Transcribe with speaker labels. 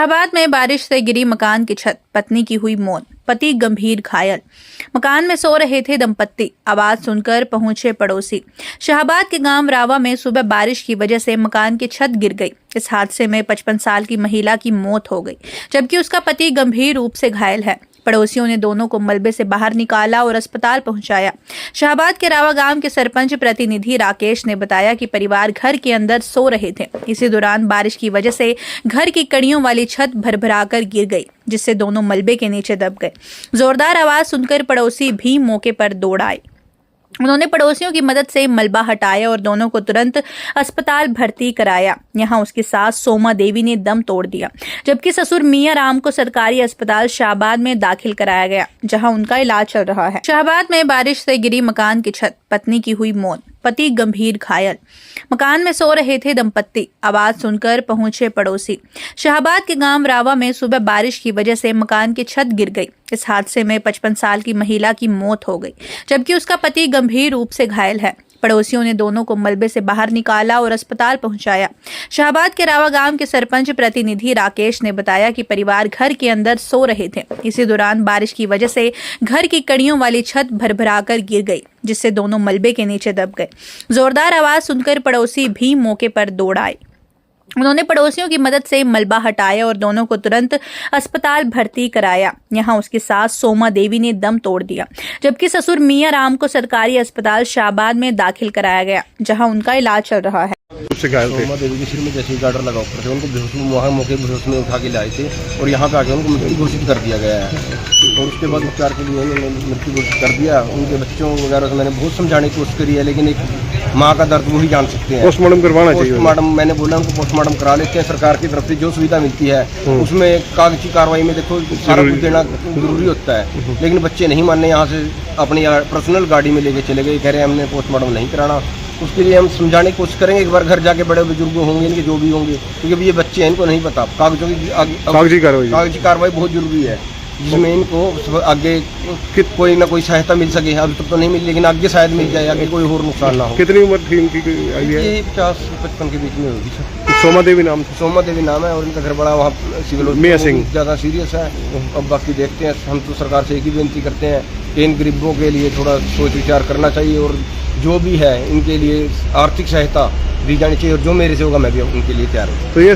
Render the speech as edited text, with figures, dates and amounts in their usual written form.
Speaker 1: शाहबाद में बारिश से गिरी मकान की छत, पत्नी की हुई मौत, पति गंभीर घायल। मकान में सो रहे थे दंपत्ति, आवाज सुनकर पहुंचे पड़ोसी। शाहबाद के गांव रावा में सुबह बारिश की वजह से मकान की छत गिर गई। इस हादसे में 55 साल की महिला की मौत हो गई, जबकि उसका पति गंभीर रूप से घायल है। पड़ोसियों ने दोनों को मलबे से बाहर निकाला और अस्पताल पहुंचाया। शाहबाद के रावा गांव के सरपंच प्रतिनिधि राकेश ने बताया कि परिवार घर के अंदर सो रहे थे। इसी दौरान बारिश की वजह से घर की कड़ियों वाली छत भरभराकर गिर गई, जिससे दोनों मलबे के नीचे दब गए। जोरदार आवाज सुनकर पड़ोसी भी मौके पर दौड़ आए। उन्होंने पड़ोसियों की मदद से मलबा हटाया और दोनों को तुरंत अस्पताल भर्ती कराया। यहां उसकी सास सोमा देवी ने दम तोड़ दिया, जबकि ससुर मियां राम को सरकारी अस्पताल शाहबाद में दाखिल कराया गया, जहां उनका इलाज चल रहा है। शाहबाद में बारिश से गिरी मकान की छत, पत्नी की हुई मौत, पति गंभीर घायल। मकान में सो रहे थे दंपत्ति, आवाज सुनकर पहुंचे पड़ोसी। शाहबाद के गांव रावा में सुबह बारिश की वजह से मकान की छत गिर गई। इस हादसे में 55 साल की महिला की मौत हो गई, जबकि उसका पति गंभीर रूप से घायल है। पड़ोसियों ने दोनों को मलबे से बाहर निकाला और अस्पताल पहुंचाया। शाहबाद के रावा गांव के सरपंच प्रतिनिधि राकेश ने बताया कि परिवार घर के अंदर सो रहे थे। इसी दौरान बारिश की वजह से घर की कड़ियों वाली छत भरभराकर गिर गई, जिससे दोनों मलबे के नीचे दब गए। जोरदार आवाज सुनकर पड़ोसी भी मौके पर दौड़ आए। उन्होंने पड़ोसियों की मदद से मलबा हटाया और दोनों को तुरंत अस्पताल भर्ती कराया। यहां उसकी सास सोमा देवी ने दम तोड़ दिया, जबकि ससुर मियां राम को सरकारी अस्पताल शाहबाद में दाखिल कराया गया, जहां उनका इलाज चल रहा है।
Speaker 2: सोमा देवी के सिर में जैसे गार्डर लगा ऊपर से, उनको बेहोश में वहाँ मौके बेहोश में उठा के लाए थे और यहाँ पे आके उनको मृत्यु घोषित कर दिया गया है। और उसके बाद उपचार के लिए उन्होंने मृत्यु घोषित कर दिया। उनके बच्चों वगैरह से मैंने बहुत समझाने की कोशिश करी है, लेकिन एक माँ का दर्द वही जान सकते हैं।
Speaker 3: पोस्टमार्टम करवाना चाहिए।
Speaker 2: पोस्टमार्टम मैंने बोला उनको पोस्टमार्टम करा लेते हैं। सरकार की तरफ से जो सुविधा मिलती है उसमें कागजी कार्रवाई में देखो सारा कुछ देना जरूरी होता है, लेकिन बच्चे नहीं मानने। यहाँ से अपनी पर्सनल गाड़ी में लेके चले गए, कह रहे हैं हमने पोस्टमार्टम नहीं कराना। उसके लिए हम समझाने की कोशिश करेंगे। एक बार घर जाके बड़े बुजुर्ग होंगे इनके जो भी होंगे, क्योंकि ये बच्चे हैं, इनको नहीं पता कागजों की कागजी कार्रवाई बहुत जरूरी है, जिसमें इनको आगे कोई ना कोई सहायता मिल सके। अभी तक तो नहीं मिली, लेकिन आगे शायद मिल जाए, आगे कोई और नुकसान ना हो।
Speaker 3: कितनी उम्र थी इनकी?
Speaker 2: ये 50-55 के बीच में होगी सर।
Speaker 3: सोमा देवी नाम?
Speaker 2: सोमा देवी नाम है और इनका घर बड़ा वहाँ सिविल
Speaker 3: मियां सिंह
Speaker 2: ज़्यादा सीरियस है। अब बाकी देखते हैं। हम तो सरकार से एक ही बेनती करते हैं कि इन गरीबों के लिए थोड़ा सोच विचार करना चाहिए और जो भी है इनके लिए आर्थिक सहायता दी जानी चाहिए, और जो मेरे से होगा मैं भी उनके लिए तैयार हूँ।
Speaker 3: तो ये